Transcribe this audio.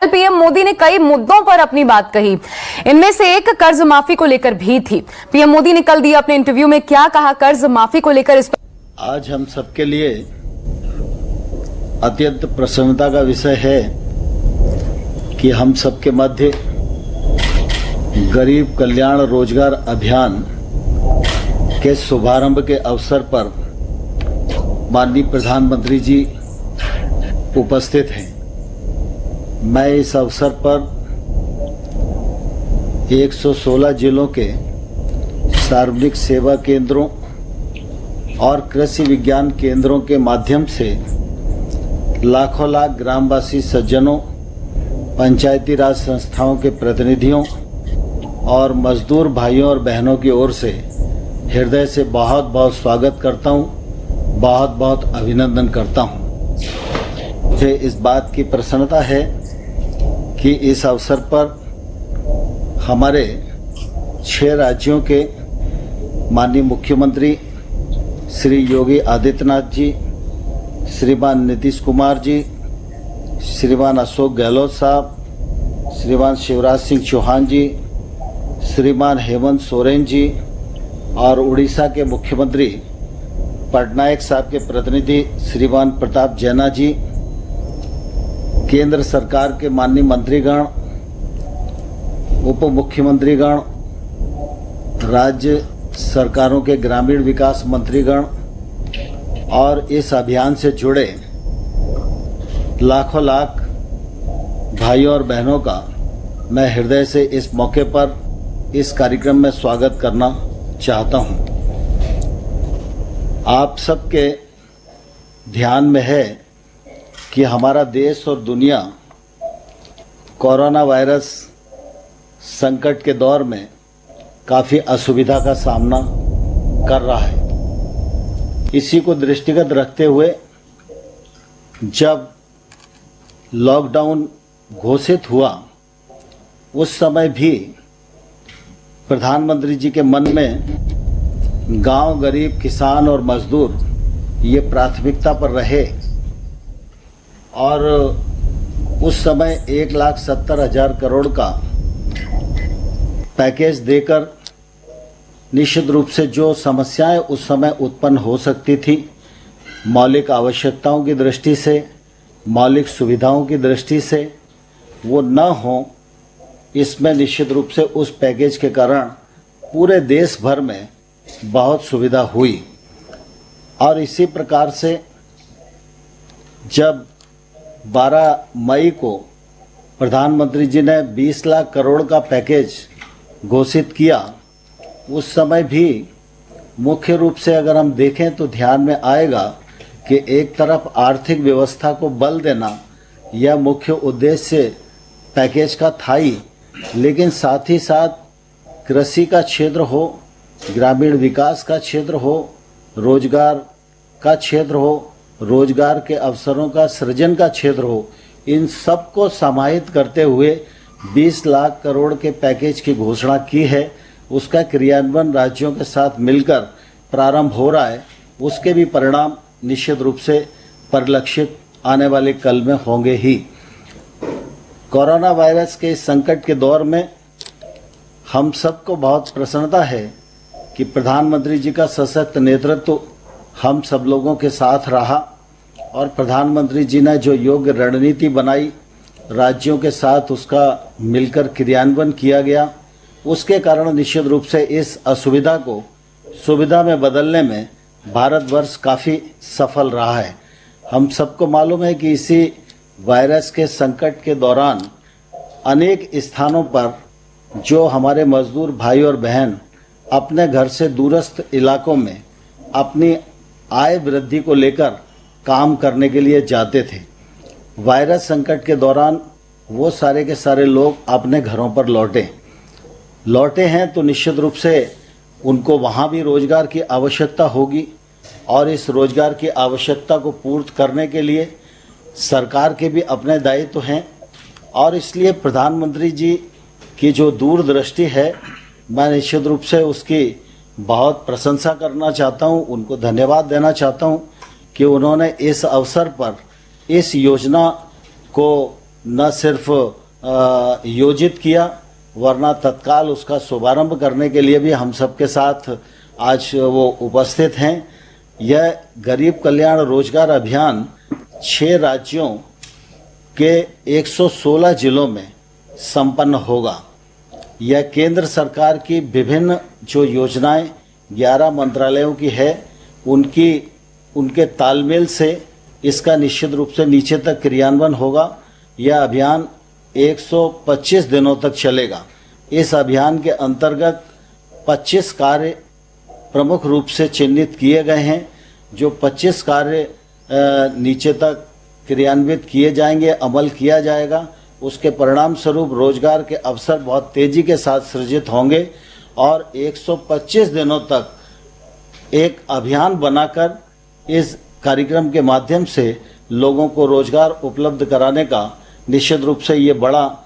PM Modi ने कई मुद्दों पर अपनी बात कही। इनमें से एक कर्ज माफी को लेकर भी थी। पीएम मोदी ने कल दिए अपने इंटरव्यू में क्या कहा कर्ज माफी को लेकर, इस पर आज हम सबके लिए अत्यंत प्रसन्नता का विषय है कि हम सबके मध्य गरीब कल्याण रोजगार अभियान के शुभारंभ के अवसर पर माननीय प्रधानमंत्री जी उपस्थित हैं। मैं इस अवसर पर 116 जिलों के सार्वजनिक सेवा केंद्रों और कृषि विज्ञान केंद्रों के माध्यम से लाखों लाख ग्रामवासी सज्जनों, पंचायती राज संस्थाओं के प्रतिनिधियों और मजदूर भाइयों और बहनों की ओर से हृदय से बहुत बहुत स्वागत करता हूं, बहुत बहुत अभिनंदन करता हूं। मुझे इस बात की प्रसन्नता है कि इस अवसर पर हमारे 6 राज्यों के माननीय मुख्यमंत्री श्री योगी आदित्यनाथ जी, श्रीमान नीतीश कुमार जी, श्रीमान अशोक गहलोत साहब, श्रीमान शिवराज सिंह चौहान जी, श्रीमान हेमंत सोरेन जी और उड़ीसा के मुख्यमंत्री पटनायक साहब के प्रतिनिधि श्रीमान प्रताप जैना जी, केंद्र सरकार के माननीय मंत्रीगण, उप मुख्यमंत्रीगण, राज्य सरकारों के ग्रामीण विकास मंत्रीगण और इस अभियान से जुड़े लाखों लाख भाइयों और बहनों का मैं हृदय से इस मौके पर इस कार्यक्रम में स्वागत करना चाहता हूं। आप सबके ध्यान में है कि हमारा देश और दुनिया कोरोना वायरस संकट के दौर में काफ़ी असुविधा का सामना कर रहा है। इसी को दृष्टिगत रखते हुए जब लॉकडाउन घोषित हुआ उस समय भी प्रधानमंत्री जी के मन में गांव, गरीब, किसान और मजदूर ये प्राथमिकता पर रहे और उस समय 1,70,000 करोड़ का पैकेज देकर निश्चित रूप से जो समस्याएं उस समय उत्पन्न हो सकती थी, मौलिक आवश्यकताओं की दृष्टि से, मौलिक सुविधाओं की दृष्टि से, वो न हो, इसमें निश्चित रूप से उस पैकेज के कारण पूरे देश भर में बहुत सुविधा हुई। और इसी प्रकार से जब 12 मई को प्रधानमंत्री जी ने 20 लाख करोड़ का पैकेज घोषित किया, उस समय भी मुख्य रूप से अगर हम देखें तो ध्यान में आएगा कि एक तरफ आर्थिक व्यवस्था को बल देना यह मुख्य उद्देश्य पैकेज का था ही, लेकिन साथ ही साथ कृषि का क्षेत्र हो, ग्रामीण विकास का क्षेत्र हो, रोजगार का क्षेत्र हो, रोजगार के अवसरों का सृजन का क्षेत्र हो, इन सब को समाहित करते हुए 20 लाख करोड़ के पैकेज की घोषणा की है। उसका क्रियान्वयन राज्यों के साथ मिलकर प्रारंभ हो रहा है। उसके भी परिणाम निश्चित रूप से परिलक्षित आने वाले कल में होंगे ही। कोरोना वायरस के इस संकट के दौर में हम सबको बहुत प्रसन्नता है कि प्रधानमंत्री जी का सशक्त नेतृत्व हम सब लोगों के साथ रहा और प्रधानमंत्री जी ने जो योग्य रणनीति बनाई, राज्यों के साथ उसका मिलकर क्रियान्वयन किया गया, उसके कारण निश्चित रूप से इस असुविधा को सुविधा में बदलने में भारतवर्ष काफ़ी सफल रहा है। हम सबको मालूम है कि इसी वायरस के संकट के दौरान अनेक स्थानों पर जो हमारे मजदूर भाई और बहन अपने घर से दूरस्थ इलाकों में अपनी आय वृद्धि को लेकर काम करने के लिए जाते थे, वायरस संकट के दौरान वो सारे के सारे लोग अपने घरों पर लौटे हैं तो निश्चित रूप से उनको वहाँ भी रोजगार की आवश्यकता होगी और इस रोजगार की आवश्यकता को पूर्ण करने के लिए सरकार के भी अपने दायित्व हैं और इसलिए प्रधानमंत्री जी की जो दूरदृष्टि है, मैं निश्चित रूप से उसकी बहुत प्रशंसा करना चाहता हूँ, उनको धन्यवाद देना चाहता हूँ कि उन्होंने इस अवसर पर इस योजना को न सिर्फ योजित किया, वरना तत्काल उसका शुभारंभ करने के लिए भी हम सबके साथ आज वो उपस्थित हैं। यह गरीब कल्याण रोजगार अभियान 6 राज्यों के 116 जिलों में संपन्न होगा। यह केंद्र सरकार की विभिन्न जो योजनाएं 11 मंत्रालयों की है, उनके तालमेल से इसका निश्चित रूप से नीचे तक क्रियान्वयन होगा। यह अभियान 125 दिनों तक चलेगा। इस अभियान के अंतर्गत 25 कार्य प्रमुख रूप से चिन्हित किए गए हैं। जो 25 कार्य नीचे तक क्रियान्वित किए जाएंगे, अमल किया जाएगा, उसके परिणाम स्वरूप रोजगार के अवसर बहुत तेजी के साथ सृजित होंगे और 125 दिनों तक एक अभियान बनाकर इस कार्यक्रम के माध्यम से लोगों को रोजगार उपलब्ध कराने का निश्चित रूप से ये बड़ा